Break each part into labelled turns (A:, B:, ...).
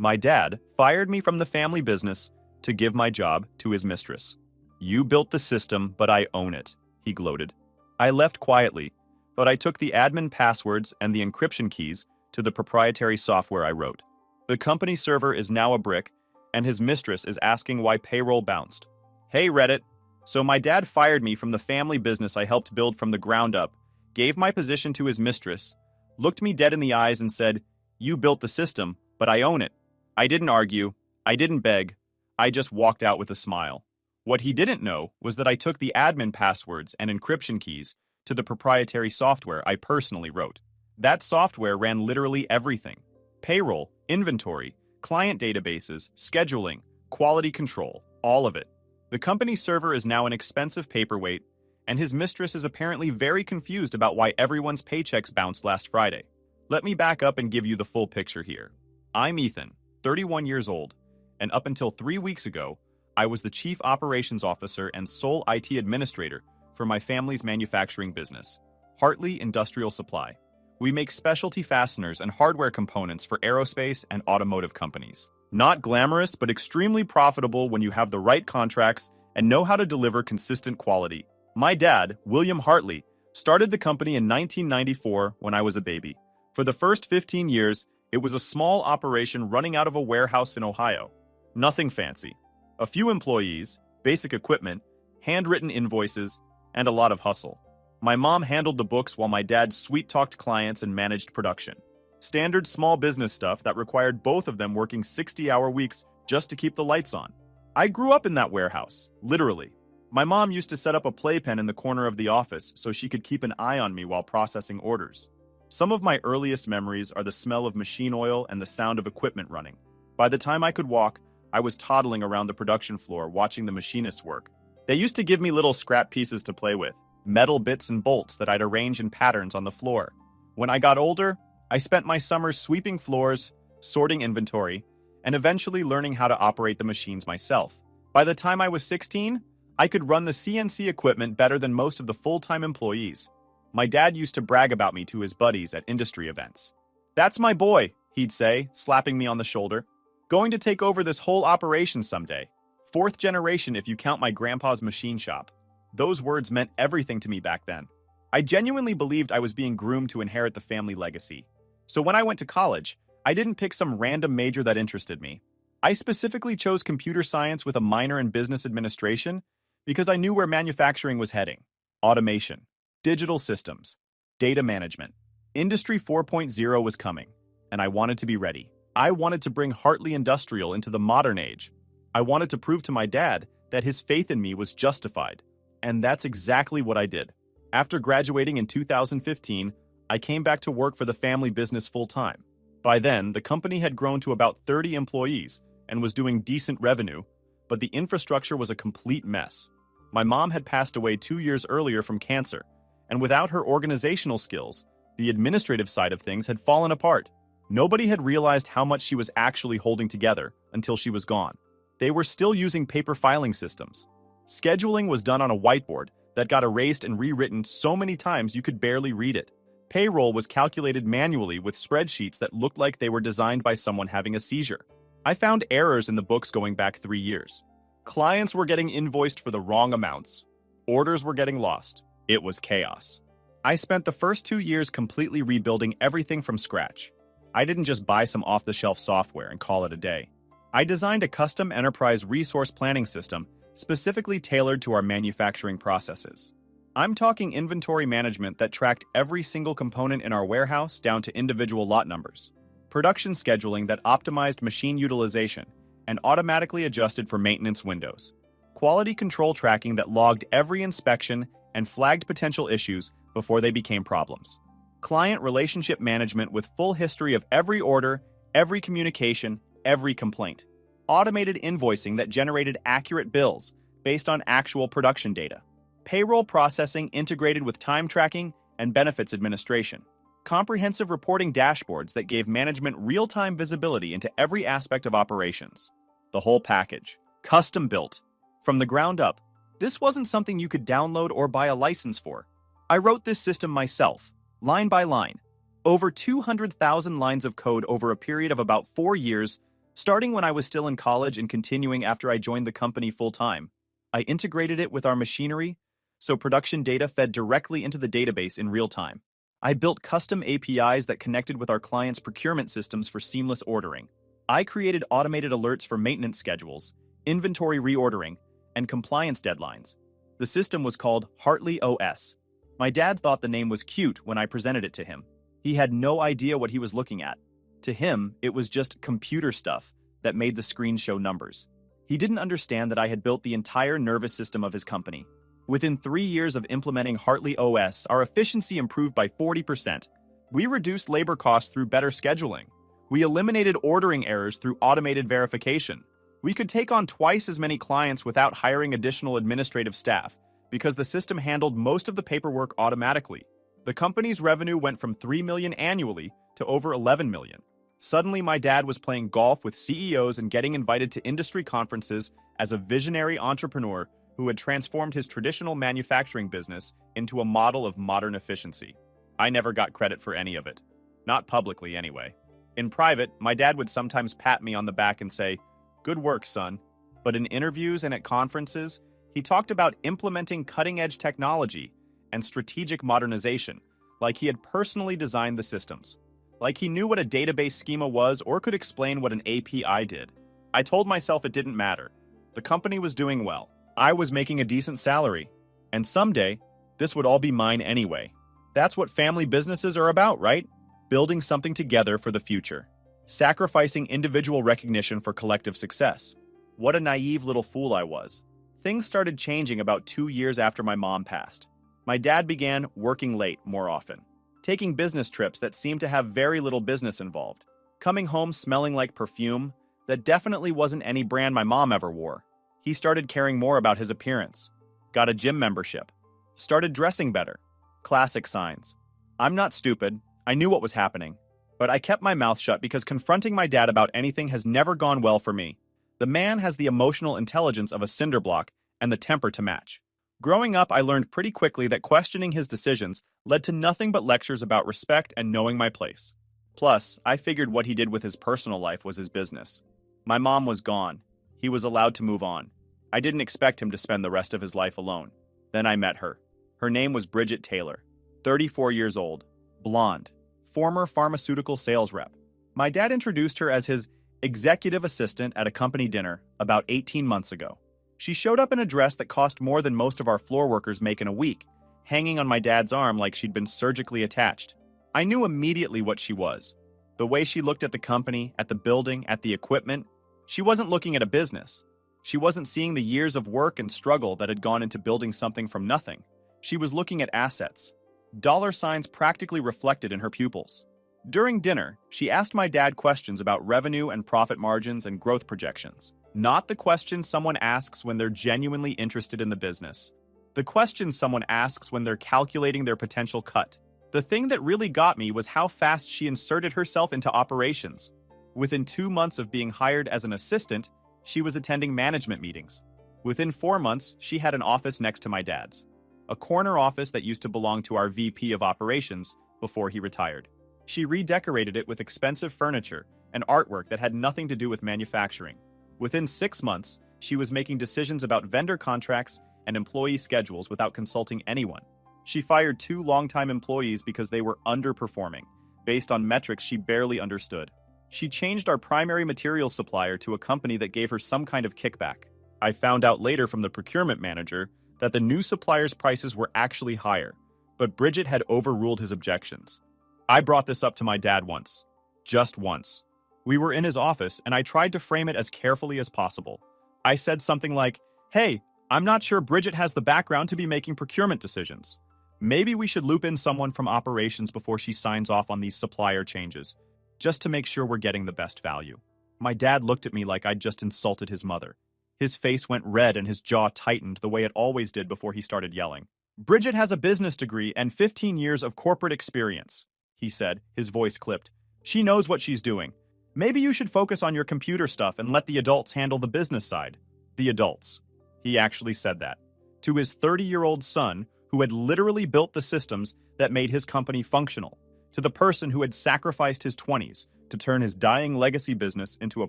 A: My dad fired me from the family business to give my job to his mistress. You built the system, but I own it, he gloated. I left quietly, but I took the admin passwords and the encryption keys to the proprietary software I wrote. The company server is now a brick, and his mistress is asking why payroll bounced. Hey Reddit, so my dad fired me from the family business I helped build from the ground up, gave my position to his mistress, looked me dead in the eyes and said, "You built the system, but I own it." I didn't argue, I didn't beg, I just walked out with a smile. What he didn't know was that I took the admin passwords and encryption keys to the proprietary software I personally wrote. That software ran literally everything: payroll, inventory, client databases, scheduling, quality control, all of it. The company server is now an expensive paperweight, and his mistress is apparently very confused about why everyone's paychecks bounced last Friday. Let me back up and give you the full picture here. I'm Ethan, 31 years old, and up until 3 weeks ago, I was the Chief Operations Officer and sole IT Administrator for my family's manufacturing business, Hartley Industrial Supply. We make specialty fasteners and hardware components for aerospace and automotive companies. Not glamorous, but extremely profitable when you have the right contracts and know how to deliver consistent quality. My dad, William Hartley, started the company in 1994 when I was a baby. For the first 15 years, it was a small operation running out of a warehouse in Ohio. Nothing fancy. A few employees, basic equipment, handwritten invoices, and a lot of hustle. My mom handled the books while my dad sweet-talked clients and managed production. Standard small business stuff that required both of them working 60-hour weeks just to keep the lights on. I grew up in that warehouse, literally. My mom used to set up a playpen in the corner of the office so she could keep an eye on me while processing orders. Some of my earliest memories are the smell of machine oil and the sound of equipment running. By the time I could walk, I was toddling around the production floor watching the machinists work. They used to give me little scrap pieces to play with, metal bits and bolts that I'd arrange in patterns on the floor. When I got older, I spent my summers sweeping floors, sorting inventory, and eventually learning how to operate the machines myself. By the time I was 16, I could run the CNC equipment better than most of the full-time employees. My dad used to brag about me to his buddies at industry events. "That's my boy," he'd say, slapping me on the shoulder. "Going to take over this whole operation someday. 4th generation if you count my grandpa's machine shop." Those words meant everything to me back then. I genuinely believed I was being groomed to inherit the family legacy. So when I went to college, I didn't pick some random major that interested me. I specifically chose computer science with a minor in business administration because I knew where manufacturing was heading. Automation, digital systems, data management. Industry 4.0 was coming, and I wanted to be ready. I wanted to bring Hartley Industrial into the modern age. I wanted to prove to my dad that his faith in me was justified. And that's exactly what I did. After graduating in 2015, I came back to work for the family business full-time. By then, the company had grown to about 30 employees and was doing decent revenue, but the infrastructure was a complete mess. My mom had passed away 2 years earlier from cancer, and without her organizational skills, the administrative side of things had fallen apart. Nobody had realized how much she was actually holding together until she was gone. They were still using paper filing systems. Scheduling was done on a whiteboard that got erased and rewritten so many times you could barely read it. Payroll was calculated manually with spreadsheets that looked like they were designed by someone having a seizure. I found errors in the books going back 3 years. Clients were getting invoiced for the wrong amounts. Orders were getting lost. It was chaos. I spent the first 2 years completely rebuilding everything from scratch. I didn't just buy some off-the-shelf software and call it a day. I designed a custom enterprise resource planning system specifically tailored to our manufacturing processes. I'm talking inventory management that tracked every single component in our warehouse down to individual lot numbers, production scheduling that optimized machine utilization and automatically adjusted for maintenance windows, quality control tracking that logged every inspection and flagged potential issues before they became problems, client relationship management with full history of every order, every communication, every complaint, automated invoicing that generated accurate bills based on actual production data, payroll processing integrated with time tracking and benefits administration, comprehensive reporting dashboards that gave management real-time visibility into every aspect of operations. The whole package, custom built, from the ground up. This wasn't something you could download or buy a license for. I wrote this system myself, line by line, over 200,000 lines of code over a period of about 4 years, Starting when I was still in college and continuing after I joined the company full-time, I integrated it with our machinery, so production data fed directly into the database in real time. I built custom APIs that connected with our clients' procurement systems for seamless ordering. I created automated alerts for maintenance schedules, inventory reordering, and compliance deadlines. The system was called Hartley OS. My dad thought the name was cute when I presented it to him. He had no idea what he was looking at. To him, it was just computer stuff that made the screen show numbers. He didn't understand that I had built the entire nervous system of his company. Within 3 years of implementing Hartley OS, our efficiency improved by 40%. We reduced labor costs through better scheduling. We eliminated ordering errors through automated verification. We could take on twice as many clients without hiring additional administrative staff because the system handled most of the paperwork automatically. The company's revenue went from $3 million annually to over $11 million. Suddenly, my dad was playing golf with CEOs and getting invited to industry conferences as a visionary entrepreneur who had transformed his traditional manufacturing business into a model of modern efficiency. I never got credit for any of it. Not publicly, anyway. In private, my dad would sometimes pat me on the back and say, "Good work, son." But in interviews and at conferences, he talked about implementing cutting-edge technology and strategic modernization, like he had personally designed the systems. Like he knew what a database schema was or could explain what an API did. I told myself it didn't matter. The company was doing well. I was making a decent salary. And someday, this would all be mine anyway. That's what family businesses are about, right? Building something together for the future. Sacrificing individual recognition for collective success. What a naive little fool I was. Things started changing about 2 years after my mom passed. My dad began working late more often, taking business trips that seemed to have very little business involved, coming home smelling like perfume that definitely wasn't any brand my mom ever wore. He started caring more about his appearance, got a gym membership, started dressing better. Classic signs. I'm not stupid. I knew what was happening. But I kept my mouth shut because confronting my dad about anything has never gone well for me. The man has the emotional intelligence of a cinder block and the temper to match. Growing up, I learned pretty quickly that questioning his decisions led to nothing but lectures about respect and knowing my place. Plus, I figured what he did with his personal life was his business. My mom was gone. He was allowed to move on. I didn't expect him to spend the rest of his life alone. Then I met her. Her name was Bridget Taylor, 34 years old, blonde, former pharmaceutical sales rep. My dad introduced her as his executive assistant at a company dinner about 18 months ago. She showed up in a dress that cost more than most of our floor workers make in a week, hanging on my dad's arm like she'd been surgically attached. I knew immediately what she was. The way she looked at the company, at the building, at the equipment. She wasn't looking at a business. She wasn't seeing the years of work and struggle that had gone into building something from nothing. She was looking at assets. Dollar signs practically reflected in her pupils. During dinner, she asked my dad questions about revenue and profit margins and growth projections. Not the questions someone asks when they're genuinely interested in the business. The questions someone asks when they're calculating their potential cut. The thing that really got me was how fast she inserted herself into operations. Within 2 months of being hired as an assistant, she was attending management meetings. Within 4 months, she had an office next to my dad's. A corner office that used to belong to our VP of operations before he retired. She redecorated it with expensive furniture and artwork that had nothing to do with manufacturing. Within 6 months, she was making decisions about vendor contracts and employee schedules without consulting anyone. She fired 2 longtime employees because they were underperforming, based on metrics she barely understood. She changed our primary materials supplier to a company that gave her some kind of kickback. I found out later from the procurement manager that the new supplier's prices were actually higher, but Bridget had overruled his objections. I brought this up to my dad once. Just once. We were in his office, and I tried to frame it as carefully as possible. I said something like, "Hey, I'm not sure Bridget has the background to be making procurement decisions. Maybe we should loop in someone from operations before she signs off on these supplier changes, just to make sure we're getting the best value." My dad looked at me like I'd just insulted his mother. His face went red and his jaw tightened the way it always did before he started yelling. "Bridget has a business degree and 15 years of corporate experience," he said, his voice clipped. "She knows what she's doing. Maybe you should focus on your computer stuff and let the adults handle the business side." The adults. He actually said that. To his 30-year-old son, who had literally built the systems that made his company functional. To the person who had sacrificed his 20s to turn his dying legacy business into a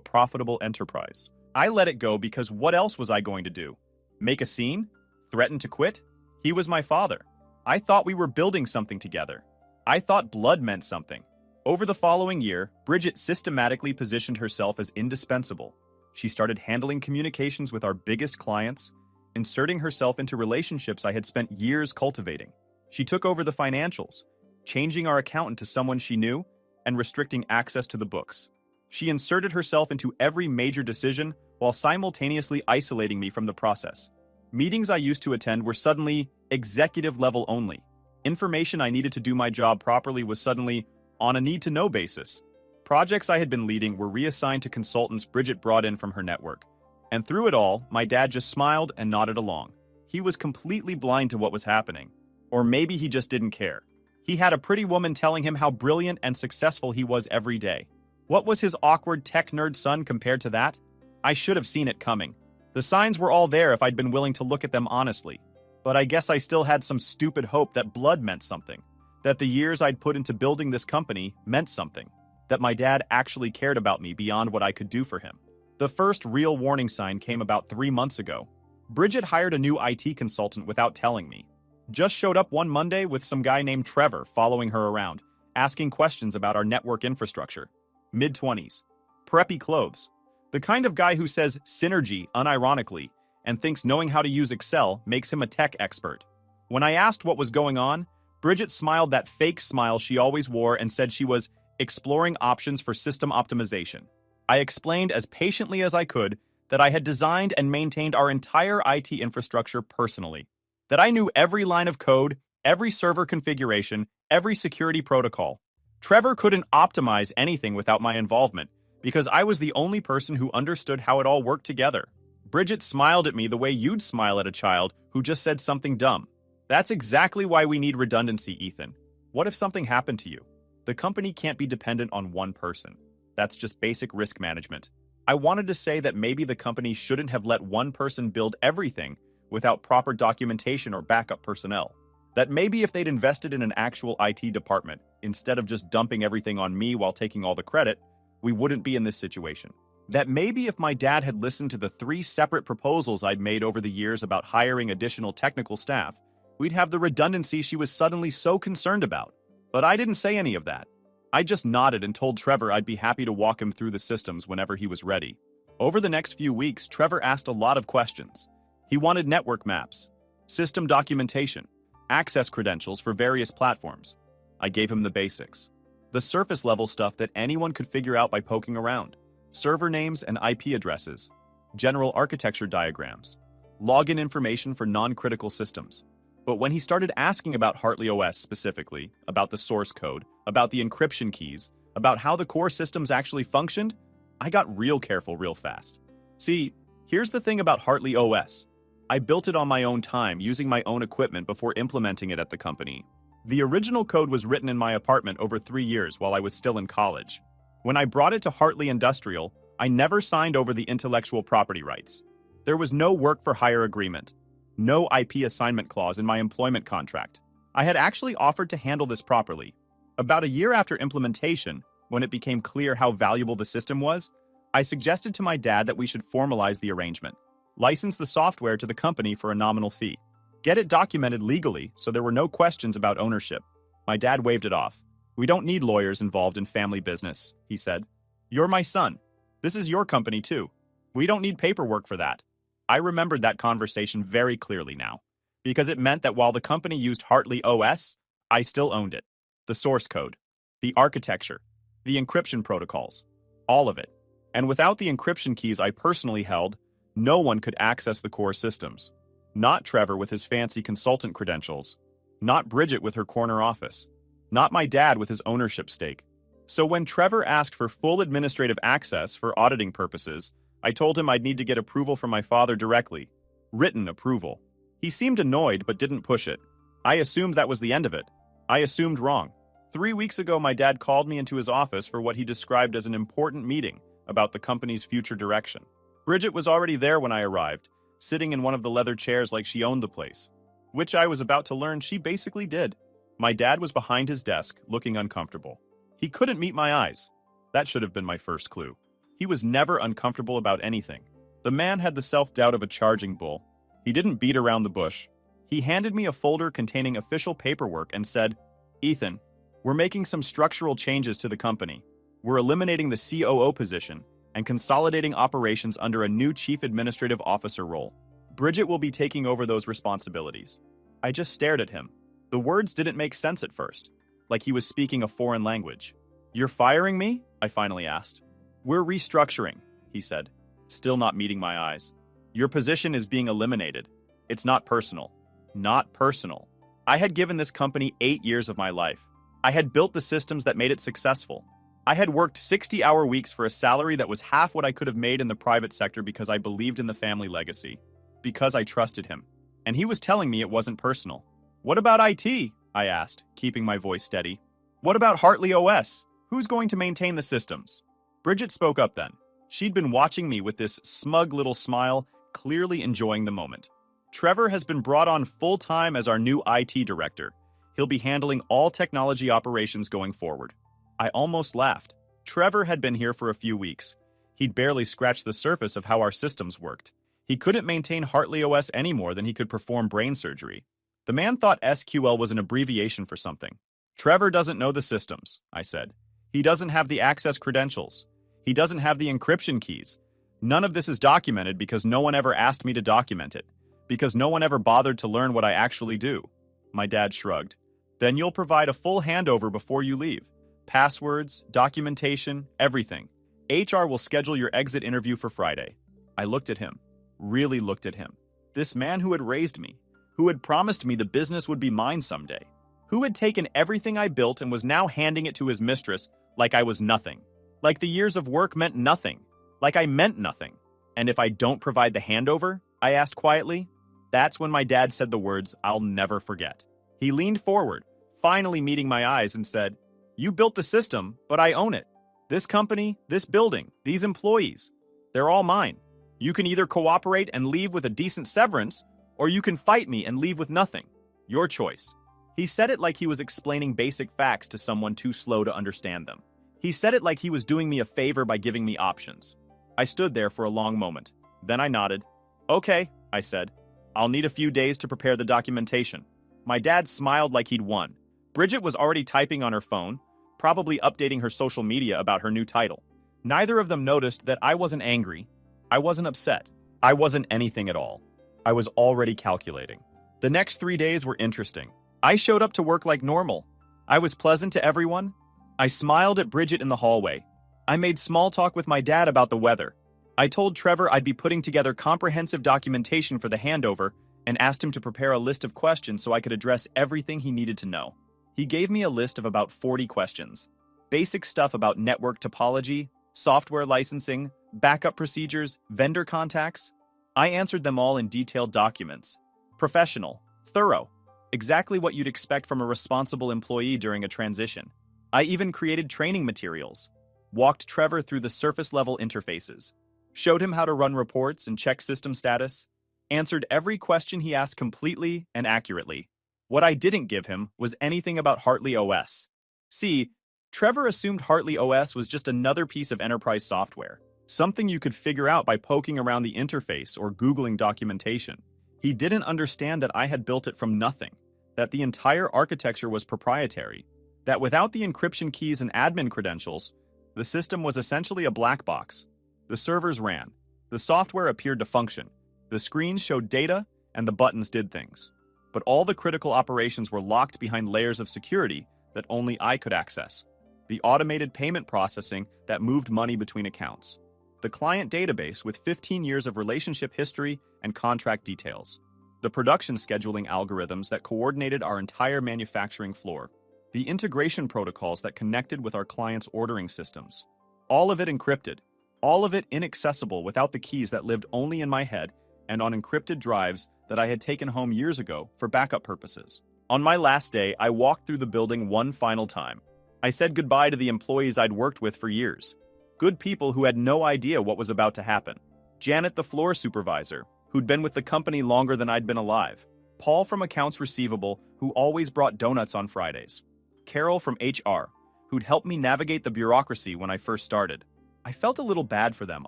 A: profitable enterprise. I let it go because what else was I going to do? Make a scene? Threaten to quit? He was my father. I thought we were building something together. I thought blood meant something. Over the following year, Bridget systematically positioned herself as indispensable. She started handling communications with our biggest clients, inserting herself into relationships I had spent years cultivating. She took over the financials, changing our accountant to someone she knew, and restricting access to the books. She inserted herself into every major decision while simultaneously isolating me from the process. Meetings I used to attend were suddenly executive level only. Information I needed to do my job properly was suddenly on a need-to-know basis. Projects I had been leading were reassigned to consultants Bridget brought in from her network. And through it all, my dad just smiled and nodded along. He was completely blind to what was happening. Or maybe he just didn't care. He had a pretty woman telling him how brilliant and successful he was every day. What was his awkward tech nerd son compared to that? I should have seen it coming. The signs were all there if I'd been willing to look at them honestly. But I guess I still had some stupid hope that blood meant something. That the years I'd put into building this company meant something. That my dad actually cared about me beyond what I could do for him. The first real warning sign came about 3 months ago. Bridget hired a new IT consultant without telling me. Just showed up one Monday with some guy named Trevor following her around, asking questions about our network infrastructure. Mid-20s. Preppy clothes. The kind of guy who says synergy unironically and thinks knowing how to use Excel makes him a tech expert. When I asked what was going on, Bridget smiled that fake smile she always wore and said she was exploring options for system optimization. I explained as patiently as I could that I had designed and maintained our entire IT infrastructure personally. That I knew every line of code, every server configuration, every security protocol. Trevor couldn't optimize anything without my involvement, because I was the only person who understood how it all worked together. Bridget smiled at me the way you'd smile at a child who just said something dumb. That's exactly why we need redundancy, Ethan. What if something happened to you? The company can't be dependent on one person. That's just basic risk management. I wanted to say that maybe the company shouldn't have let one person build everything without proper documentation or backup personnel. That maybe if they'd invested in an actual IT department, instead of just dumping everything on me while taking all the credit, we wouldn't be in this situation. That maybe if my dad had listened to the 3 separate proposals I'd made over the years about hiring additional technical staff, we'd have the redundancy she was suddenly so concerned about. But I didn't say any of that. I just nodded and told Trevor I'd be happy to walk him through the systems whenever he was ready. Over the next few weeks, Trevor asked a lot of questions. He wanted network maps, system documentation, access credentials for various platforms. I gave him the basics. The surface-level stuff that anyone could figure out by poking around. Server names and IP addresses, general architecture diagrams, login information for non-critical systems. But when he started asking about Hartley OS specifically, about the source code, about the encryption keys, about how the core systems actually functioned, I got real careful real fast. See, here's the thing about Hartley OS. I built it on my own time, using my own equipment before implementing it at the company. The original code was written in my apartment over 3 years while I was still in college. When I brought it to Hartley Industrial, I never signed over the intellectual property rights. There was no work for hire agreement, no IP assignment clause in my employment contract. I had actually offered to handle this properly. About a year after implementation, when it became clear how valuable the system was, I suggested to my dad that we should formalize the arrangement. License the software to the company for a nominal fee. Get it documented legally so there were no questions about ownership. My dad waved it off. We don't need lawyers involved in family business, he said. You're my son. This is your company too. We don't need paperwork for that. I remembered that conversation very clearly now, because it meant that while the company used Hartley OS, I still owned it. The source code, the architecture, the encryption protocols, all of it. And without the encryption keys I personally held, no one could access the core systems. Not Trevor with his fancy consultant credentials. Not Bridget with her corner office. Not my dad with his ownership stake. So when Trevor asked for full administrative access for auditing purposes, I told him I'd need to get approval from my father directly. Written approval. He seemed annoyed but didn't push it. I assumed that was the end of it. I assumed wrong. 3 weeks ago, my dad called me into his office for what he described as an important meeting about the company's future direction. Bridget was already there when I arrived, sitting in one of the leather chairs like she owned the place, which I was about to learn she basically did. My dad was behind his desk, looking uncomfortable. He couldn't meet my eyes. That should have been my first clue. He was never uncomfortable about anything. The man had the self-doubt of a charging bull. He didn't beat around the bush. He handed me a folder containing official paperwork and said, "Ethan, we're making some structural changes to the company. We're eliminating the COO position and consolidating operations under a new Chief Administrative Officer role. Bridget will be taking over those responsibilities." I just stared at him. The words didn't make sense at first, like he was speaking a foreign language. "You're firing me?" I finally asked. "We're restructuring," he said, still not meeting my eyes. "Your position is being eliminated. It's not personal." Not personal. I had given this company 8 years of my life. I had built the systems that made it successful. I had worked 60-hour weeks for a salary that was half what I could have made in the private sector because I believed in the family legacy, because I trusted him. And he was telling me it wasn't personal. "What about IT?" I asked, keeping my voice steady. "What about Hartley OS? Who's going to maintain the systems?" Bridget spoke up then. She'd been watching me with this smug little smile, clearly enjoying the moment. "Trevor has been brought on full-time as our new IT director. He'll be handling all technology operations going forward." I almost laughed. Trevor had been here for a few weeks. He'd barely scratched the surface of how our systems worked. He couldn't maintain Hartley OS any more than he could perform brain surgery. The man thought SQL was an abbreviation for something. "Trevor doesn't know the systems," I said. "He doesn't have the access credentials. He doesn't have the encryption keys. None of this is documented because no one ever asked me to document it, because no one ever bothered to learn what I actually do." My dad shrugged. "Then you'll provide a full handover before you leave. Passwords, documentation, everything. HR will schedule your exit interview for Friday." I looked at him, really looked at him. This man who had raised me, who had promised me the business would be mine someday, who had taken everything I built and was now handing it to his mistress like I was nothing. Like the years of work meant nothing. Like I meant nothing. "And if I don't provide the handover?" I asked quietly. That's when my dad said the words I'll never forget. He leaned forward, finally meeting my eyes, and said, "You built the system, but I own it. This company, this building, these employees, they're all mine. You can either cooperate and leave with a decent severance, or you can fight me and leave with nothing. Your choice." He said it like he was explaining basic facts to someone too slow to understand them. He said it like he was doing me a favor by giving me options. I stood there for a long moment. Then I nodded. "Okay," I said. "I'll need a few days to prepare the documentation." My dad smiled like he'd won. Bridget was already typing on her phone, probably updating her social media about her new title. Neither of them noticed that I wasn't angry. I wasn't upset. I wasn't anything at all. I was already calculating. The next 3 days were interesting. I showed up to work like normal. I was pleasant to everyone. I smiled at Bridget in the hallway. I made small talk with my dad about the weather. I told Trevor I'd be putting together comprehensive documentation for the handover and asked him to prepare a list of questions so I could address everything he needed to know. He gave me a list of about 40 questions. Basic stuff about network topology, software licensing, backup procedures, vendor contacts. I answered them all in detailed documents. Professional, thorough, exactly what you'd expect from a responsible employee during a transition. I even created training materials, walked Trevor through the surface-level interfaces, showed him how to run reports and check system status, answered every question he asked completely and accurately. What I didn't give him was anything about Hartley OS. See, Trevor assumed Hartley OS was just another piece of enterprise software, something you could figure out by poking around the interface or Googling documentation. He didn't understand that I had built it from nothing, that the entire architecture was proprietary, that without the encryption keys and admin credentials, the system was essentially a black box. The servers ran, the software appeared to function, the screens showed data, and the buttons did things. But all the critical operations were locked behind layers of security that only I could access. The automated payment processing that moved money between accounts. The client database with 15 years of relationship history and contract details. The production scheduling algorithms that coordinated our entire manufacturing floor. The integration protocols that connected with our clients' ordering systems. All of it encrypted. All of it inaccessible without the keys that lived only in my head and on encrypted drives that I had taken home years ago for backup purposes. On my last day, I walked through the building one final time. I said goodbye to the employees I'd worked with for years. Good people who had no idea what was about to happen. Janet, the floor supervisor, who'd been with the company longer than I'd been alive. Paul from accounts receivable, who always brought donuts on Fridays. Carol from HR, who'd helped me navigate the bureaucracy when I first started. I felt a little bad for them,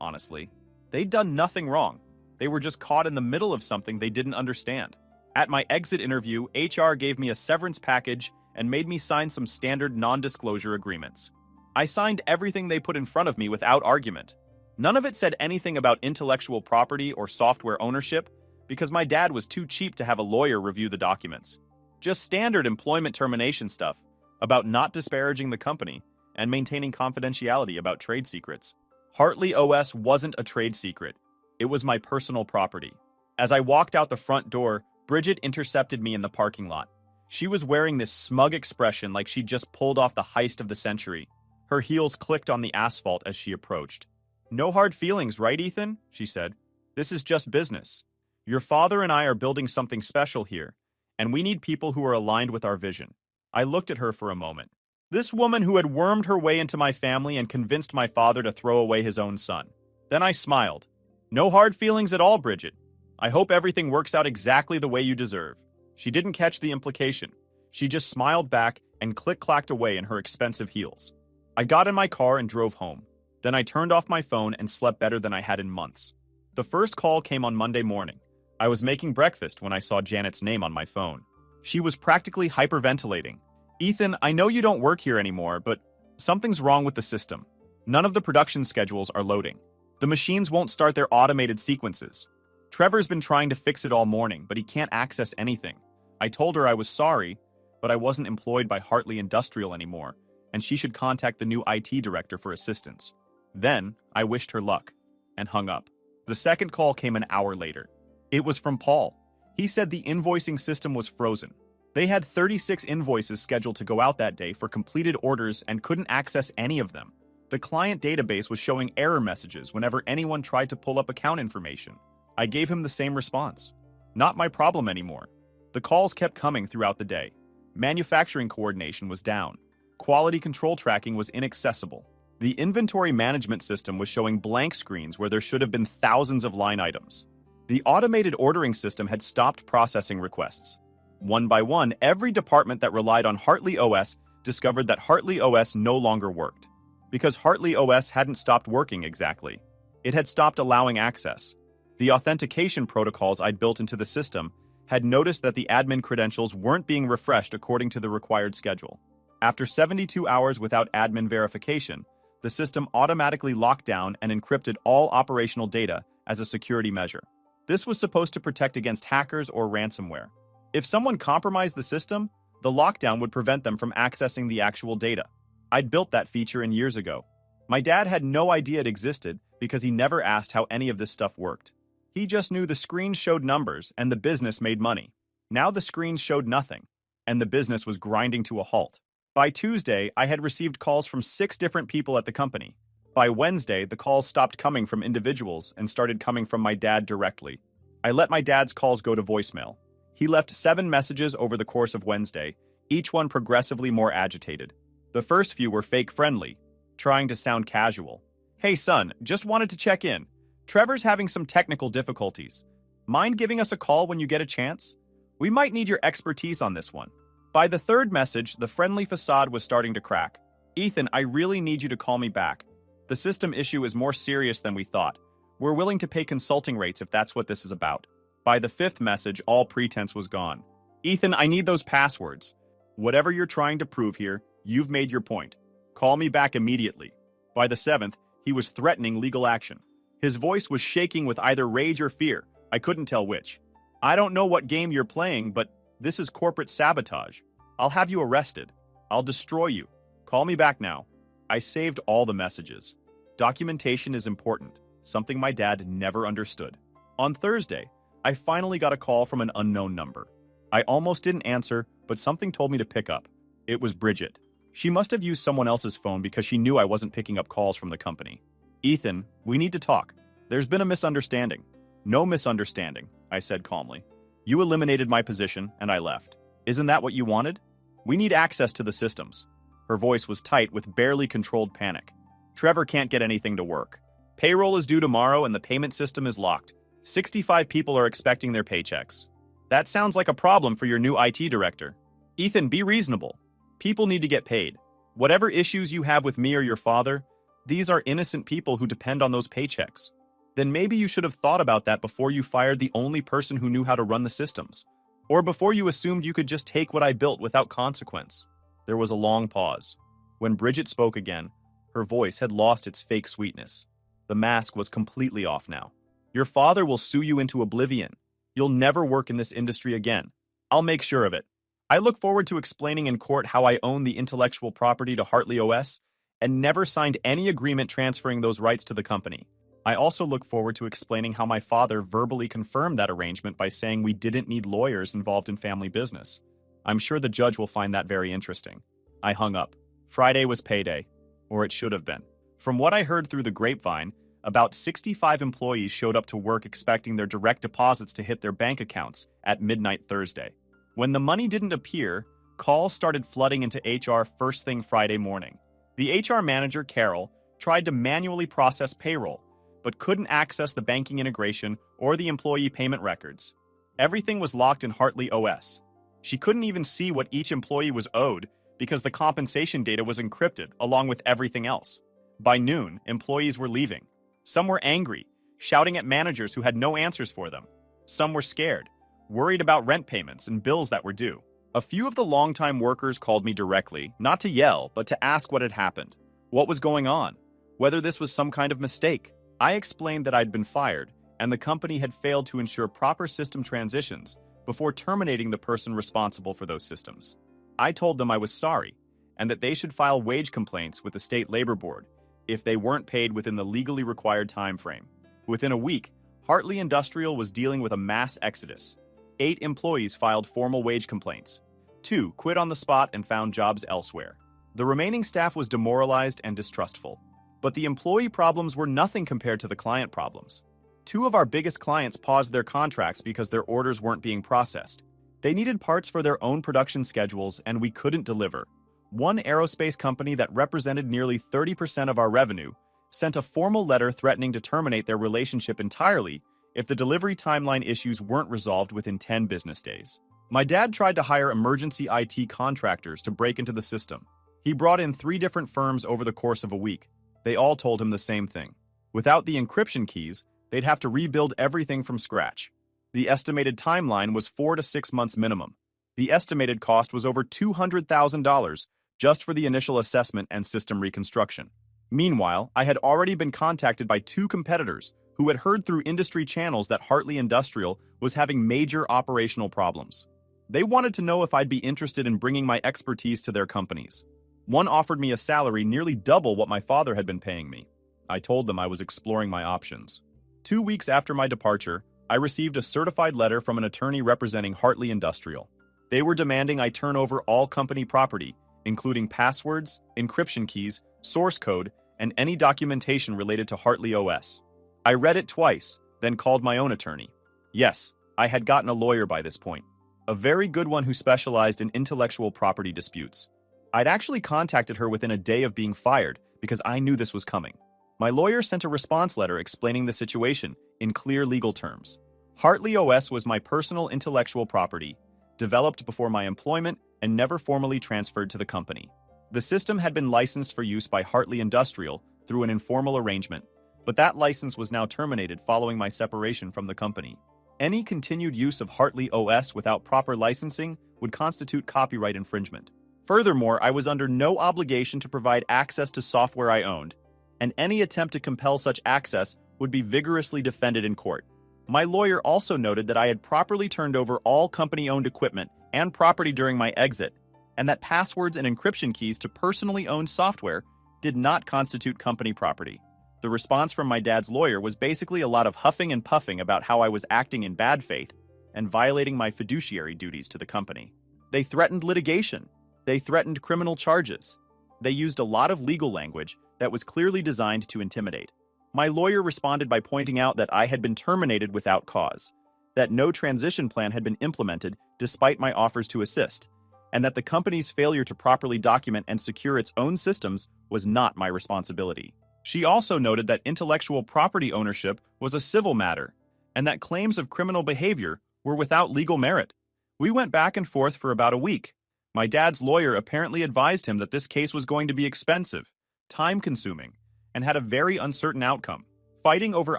A: honestly. They'd done nothing wrong. They were just caught in the middle of something they didn't understand. At my exit interview, HR gave me a severance package and made me sign some standard non-disclosure agreements. I signed everything they put in front of me without argument. None of it said anything about intellectual property or software ownership because my dad was too cheap to have a lawyer review the documents. Just standard employment termination stuff about not disparaging the company and maintaining confidentiality about trade secrets. Hartley OS wasn't a trade secret. It was my personal property. As I walked out the front door, Bridget intercepted me in the parking lot. She was wearing this smug expression like she'd just pulled off the heist of the century. Her heels clicked on the asphalt as she approached. "No hard feelings, right, Ethan?" she said. "This is just business. Your father and I are building something special here, and we need people who are aligned with our vision." I looked at her for a moment. This woman who had wormed her way into my family and convinced my father to throw away his own son. Then I smiled. "No hard feelings at all, Bridget. I hope everything works out exactly the way you deserve." She didn't catch the implication. She just smiled back and click-clacked away in her expensive heels. I got in my car and drove home. Then I turned off my phone and slept better than I had in months. The first call came on Monday morning. I was making breakfast when I saw Janet's name on my phone. She was practically hyperventilating. "Ethan, I know you don't work here anymore, but something's wrong with the system. None of the production schedules are loading. The machines won't start their automated sequences. Trevor's been trying to fix it all morning, but he can't access anything." I told her I was sorry, but I wasn't employed by Hartley Industrial anymore, and she should contact the new IT director for assistance. Then, I wished her luck, and hung up. The second call came an hour later. It was from Paul. He said the invoicing system was frozen. They had 36 invoices scheduled to go out that day for completed orders and couldn't access any of them. The client database was showing error messages whenever anyone tried to pull up account information. I gave him the same response. Not my problem anymore. The calls kept coming throughout the day. Manufacturing coordination was down. Quality control tracking was inaccessible. The inventory management system was showing blank screens where there should have been thousands of line items. The automated ordering system had stopped processing requests. One by one, every department that relied on Hartley OS discovered that Hartley OS no longer worked. Because Hartley OS hadn't stopped working exactly. It had stopped allowing access. The authentication protocols I'd built into the system had noticed that the admin credentials weren't being refreshed according to the required schedule. After 72 hours without admin verification, the system automatically locked down and encrypted all operational data as a security measure. This was supposed to protect against hackers or ransomware. If someone compromised the system, the lockdown would prevent them from accessing the actual data. I'd built that feature in years ago. My dad had no idea it existed because he never asked how any of this stuff worked. He just knew the screens showed numbers and the business made money. Now the screens showed nothing, and the business was grinding to a halt. By Tuesday, I had received calls from 6 different people at the company. By Wednesday, the calls stopped coming from individuals and started coming from my dad directly. I let my dad's calls go to voicemail. He left 7 messages over the course of Wednesday, each one progressively more agitated. The first few were fake-friendly, trying to sound casual. "Hey son, just wanted to check in. Trevor's having some technical difficulties. Mind giving us a call when you get a chance? We might need your expertise on this one." By the third message, the friendly facade was starting to crack. "Ethan, I really need you to call me back. The system issue is more serious than we thought. We're willing to pay consulting rates if that's what this is about." By the 5th message, all pretense was gone. "Ethan, I need those passwords. Whatever you're trying to prove here, you've made your point. Call me back immediately." By the 7th, he was threatening legal action. His voice was shaking with either rage or fear. I couldn't tell which. "I don't know what game you're playing, but this is corporate sabotage. I'll have you arrested. I'll destroy you. Call me back now." I saved all the messages. Documentation is important, something my dad never understood. On Thursday, I finally got a call from an unknown number. I almost didn't answer, but something told me to pick up. It was Bridget. She must have used someone else's phone because she knew I wasn't picking up calls from the company. "Ethan, we need to talk. There's been a misunderstanding." "No misunderstanding," I said calmly. "You eliminated my position, and I left. Isn't that what you wanted? We need access to the systems." Her voice was tight with barely controlled panic. "Trevor can't get anything to work. Payroll is due tomorrow and the payment system is locked. 65 people are expecting their paychecks. That sounds like a problem for your new IT director. Ethan, be reasonable. People need to get paid. Whatever issues you have with me or your father, these are innocent people who depend on those paychecks. Then maybe you should have thought about that before you fired the only person who knew how to run the systems. Or before you assumed you could just take what I built without consequence." There was a long pause. When Bridget spoke again, her voice had lost its fake sweetness. The mask was completely off now. "Your father will sue you into oblivion. You'll never work in this industry again. I'll make sure of it. I look forward to explaining in court how I own the intellectual property to Hartley OS and never signed any agreement transferring those rights to the company. I also look forward to explaining how my father verbally confirmed that arrangement by saying we didn't need lawyers involved in family business. I'm sure the judge will find that very interesting." I hung up. Friday was payday, or it should have been. From what I heard through the grapevine, about 65 employees showed up to work expecting their direct deposits to hit their bank accounts at midnight Thursday. When the money didn't appear, calls started flooding into HR first thing Friday morning. The HR manager, Carol, tried to manually process payroll, but couldn't access the banking integration or the employee payment records. Everything was locked in Hartley OS. She couldn't even see what each employee was owed because the compensation data was encrypted along with everything else. By noon, employees were leaving. Some were angry, shouting at managers who had no answers for them. Some were scared, worried about rent payments and bills that were due. A few of the longtime workers called me directly, not to yell, but to ask what had happened, what was going on, whether this was some kind of mistake. I explained that I'd been fired, and the company had failed to ensure proper system transitions before terminating the person responsible for those systems. I told them I was sorry, and that they should file wage complaints with the state labor board if they weren't paid within the legally required time frame. Within a week, Hartley Industrial was dealing with a mass exodus. 8 employees filed formal wage complaints. 2 quit on the spot and found jobs elsewhere. The remaining staff was demoralized and distrustful. But the employee problems were nothing compared to the client problems. 2 of our biggest clients paused their contracts because their orders weren't being processed. They needed parts for their own production schedules, and we couldn't deliver. One aerospace company that represented nearly 30% of our revenue sent a formal letter threatening to terminate their relationship entirely if the delivery timeline issues weren't resolved within 10 business days. My dad tried to hire emergency IT contractors to break into the system. He brought in 3 different firms over the course of a week. They all told him the same thing. Without the encryption keys, they'd have to rebuild everything from scratch. The estimated timeline was 4 to 6 months minimum. The estimated cost was over $200,000 just for the initial assessment and system reconstruction. Meanwhile, I had already been contacted by 2 competitors who had heard through industry channels that Hartley Industrial was having major operational problems. They wanted to know if I'd be interested in bringing my expertise to their companies. One offered me a salary nearly double what my father had been paying me. I told them I was exploring my options. 2 weeks after my departure, I received a certified letter from an attorney representing Hartley Industrial. They were demanding I turn over all company property, including passwords, encryption keys, source code, and any documentation related to Hartley OS. I read it twice, then called my own attorney. Yes, I had gotten a lawyer by this point, a very good one who specialized in intellectual property disputes. I'd actually contacted her within a day of being fired because I knew this was coming. My lawyer sent a response letter explaining the situation in clear legal terms. Hartley OS was my personal intellectual property, developed before my employment and never formally transferred to the company. The system had been licensed for use by Hartley Industrial through an informal arrangement, but that license was now terminated following my separation from the company. Any continued use of Hartley OS without proper licensing would constitute copyright infringement. Furthermore, I was under no obligation to provide access to software I owned, and any attempt to compel such access would be vigorously defended in court. My lawyer also noted that I had properly turned over all company-owned equipment and property during my exit, and that passwords and encryption keys to personally owned software did not constitute company property. The response from my dad's lawyer was basically a lot of huffing and puffing about how I was acting in bad faith and violating my fiduciary duties to the company. They threatened litigation. They threatened criminal charges. They used a lot of legal language that was clearly designed to intimidate. My lawyer responded by pointing out that I had been terminated without cause, that no transition plan had been implemented despite my offers to assist, and that the company's failure to properly document and secure its own systems was not my responsibility. She also noted that intellectual property ownership was a civil matter, and that claims of criminal behavior were without legal merit. We went back and forth for about a week, My dad's lawyer apparently advised him that this case was going to be expensive, time-consuming, and had a very uncertain outcome. Fighting over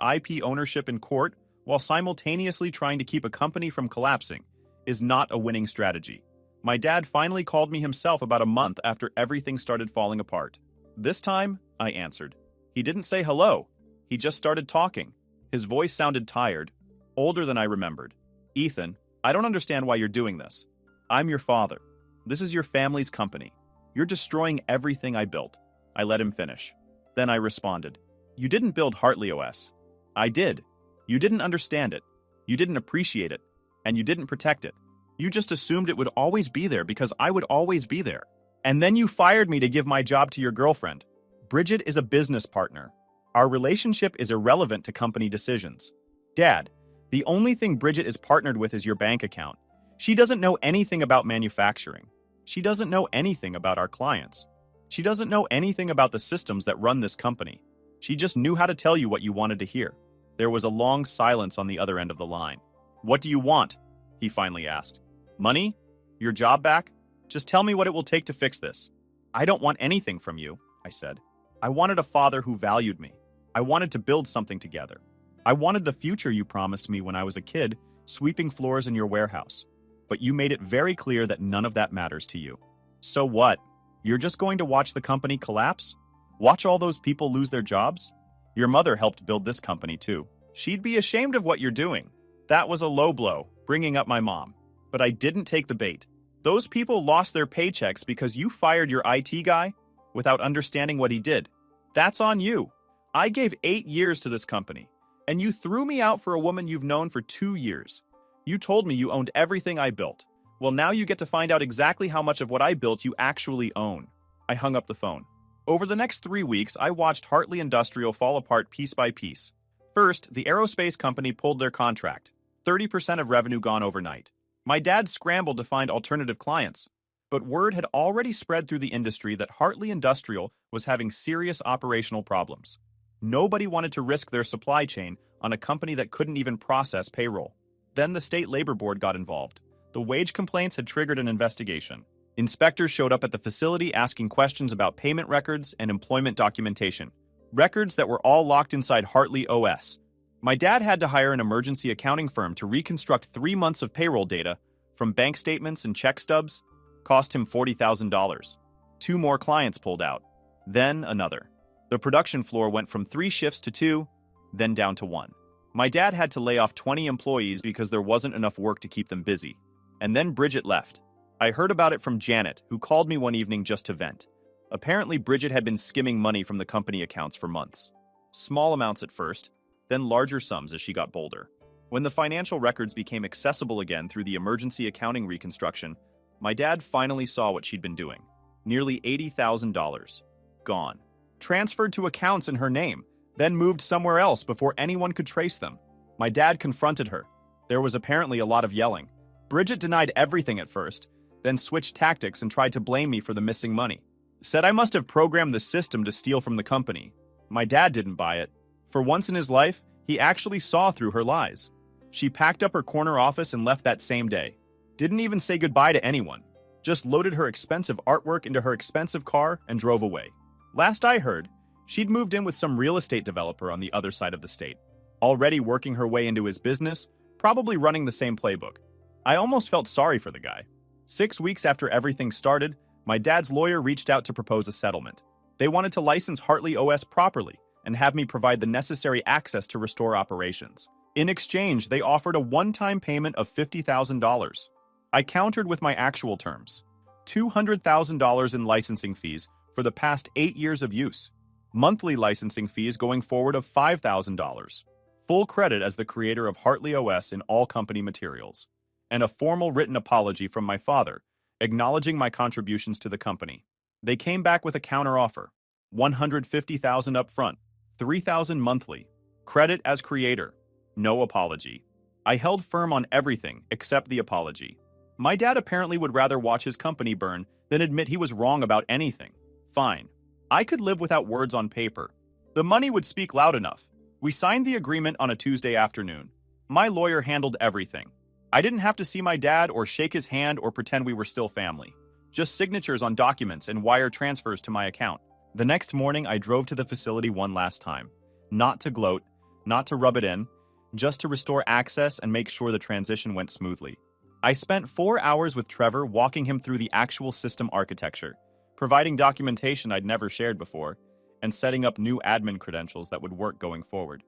A: IP ownership in court while simultaneously trying to keep a company from collapsing is not a winning strategy. My dad finally called me himself about a month after everything started falling apart. This time, I answered. He didn't say hello. He just started talking. His voice sounded tired, older than I remembered. Ethan, I don't understand why you're doing this. I'm your father. This is your family's company. You're destroying everything I built. I let him finish. Then I responded. You didn't build Hartley OS. I did. You didn't understand it. You didn't appreciate it. And you didn't protect it. You just assumed it would always be there because I would always be there. And then you fired me to give my job to your girlfriend. Bridget is a business partner. Our relationship is irrelevant to company decisions. Dad, the only thing Bridget is partnered with is your bank account. She doesn't know anything about manufacturing. She doesn't know anything about our clients. She doesn't know anything about the systems that run this company. She just knew how to tell you what you wanted to hear. There was a long silence on the other end of the line. What do you want? He finally asked. Money? Your job back? Just tell me what it will take to fix this. I don't want anything from you, I said. I wanted a father who valued me. I wanted to build something together. I wanted the future you promised me when I was a kid, sweeping floors in your warehouse. But you made it very clear that none of that matters to you. So what? You're just going to watch the company collapse? Watch all those people lose their jobs? Your mother helped build this company too. She'd be ashamed of what you're doing. That was a low blow, bringing up my mom. But I didn't take the bait. Those people lost their paychecks because you fired your IT guy without understanding what he did. That's on you. I gave 8 years to this company, and you threw me out for a woman you've known for 2 years. You told me you owned everything I built. Well, now you get to find out exactly how much of what I built you actually own. I hung up the phone. Over the next 3 weeks, I watched Hartley Industrial fall apart piece by piece. First, the aerospace company pulled their contract. 30% of revenue gone overnight. My dad scrambled to find alternative clients. But word had already spread through the industry that Hartley Industrial was having serious operational problems. Nobody wanted to risk their supply chain on a company that couldn't even process payroll. Then the state labor board got involved. The wage complaints had triggered an investigation. Inspectors showed up at the facility asking questions about payment records and employment documentation. Records that were all locked inside Hartley OS. My dad had to hire an emergency accounting firm to reconstruct 3 months of payroll data from bank statements and check stubs. Cost him $40,000. 2 more clients pulled out. Then another. The production floor went from 3 shifts to 2, then down to 1. My dad had to lay off 20 employees because there wasn't enough work to keep them busy. And then Bridget left. I heard about it from Janet, who called me one evening just to vent. Apparently, Bridget had been skimming money from the company accounts for months. Small amounts at first, then larger sums as she got bolder. When the financial records became accessible again through the emergency accounting reconstruction, my dad finally saw what she'd been doing. Nearly $80,000. Gone. Transferred to accounts in her name, then moved somewhere else before anyone could trace them. My dad confronted her. There was apparently a lot of yelling. Bridget denied everything at first, then switched tactics and tried to blame me for the missing money. Said I must have programmed the system to steal from the company. My dad didn't buy it. For once in his life, he actually saw through her lies. She packed up her corner office and left that same day. Didn't even say goodbye to anyone. Just loaded her expensive artwork into her expensive car and drove away. Last I heard, she'd moved in with some real estate developer on the other side of the state. Already working her way into his business, probably running the same playbook. I almost felt sorry for the guy. 6 weeks after everything started, my dad's lawyer reached out to propose a settlement. They wanted to license Hartley OS properly and have me provide the necessary access to restore operations. In exchange, they offered a one-time payment of $50,000. I countered with my actual terms. $200,000 in licensing fees for the past 8 years of use. Monthly licensing fees going forward of $5,000. Full credit as the creator of Hartley OS in all company materials. And a formal written apology from my father, acknowledging my contributions to the company. They came back with a counteroffer. $150,000 upfront, $3,000 monthly. Credit as creator. No apology. I held firm on everything except the apology. My dad apparently would rather watch his company burn than admit he was wrong about anything. Fine. I could live without words on paper. The money would speak loud enough. We signed the agreement on a Tuesday afternoon. My lawyer handled everything. I didn't have to see my dad or shake his hand or pretend we were still family. Just signatures on documents and wire transfers to my account. The next morning, I drove to the facility one last time. Not to gloat, not to rub it in, just to restore access and make sure the transition went smoothly. I spent 4 hours with Trevor walking him through the actual system architecture, providing documentation I'd never shared before, and setting up new admin credentials that would work going forward.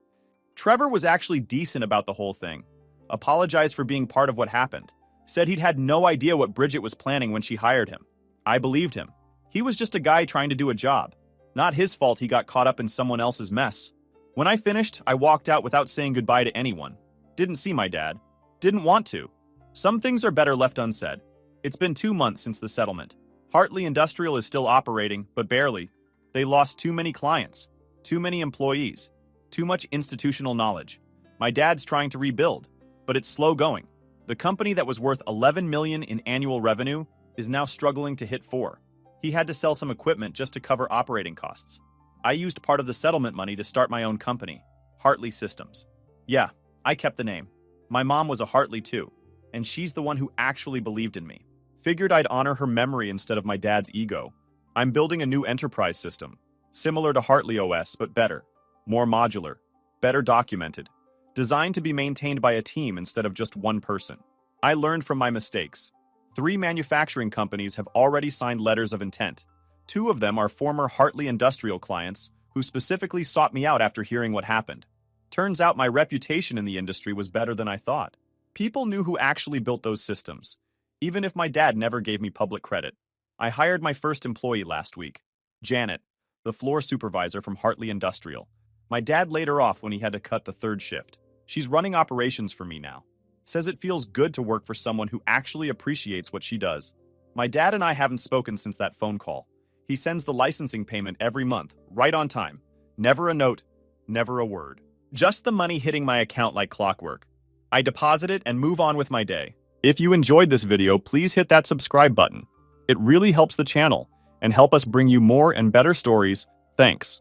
A: Trevor was actually decent about the whole thing, apologized for being part of what happened, said he'd had no idea what Bridget was planning when she hired him. I believed him. He was just a guy trying to do a job. Not his fault he got caught up in someone else's mess. When I finished, I walked out without saying goodbye to anyone. Didn't see my dad. Didn't want to. Some things are better left unsaid. It's been 2 months since the settlement. Hartley Industrial is still operating, but barely. They lost too many clients, too many employees, too much institutional knowledge. My dad's trying to rebuild, but it's slow going. The company that was worth $11 million in annual revenue is now struggling to hit 4. He had to sell some equipment just to cover operating costs. I used part of the settlement money to start my own company, Hartley Systems. Yeah, I kept the name. My mom was a Hartley too, and she's the one who actually believed in me. Figured I'd honor her memory instead of my dad's ego. I'm building a new enterprise system, similar to Hartley OS, but better, more modular, better documented, designed to be maintained by a team instead of just one person. I learned from my mistakes. 3 manufacturing companies have already signed letters of intent. 2 of them are former Hartley Industrial clients who specifically sought me out after hearing what happened. Turns out my reputation in the industry was better than I thought. People knew who actually built those systems, even if my dad never gave me public credit. I hired my first employee last week, Janet, the floor supervisor from Hartley Industrial. My dad laid her off when he had to cut the 3rd shift. She's running operations for me now. Says it feels good to work for someone who actually appreciates what she does. My dad and I haven't spoken since that phone call. He sends the licensing payment every month, right on time. Never a note, never a word. Just the money hitting my account like clockwork. I deposit it and move on with my day. If you enjoyed this video, please hit that subscribe button. It really helps the channel and help us bring you more and better stories. Thanks.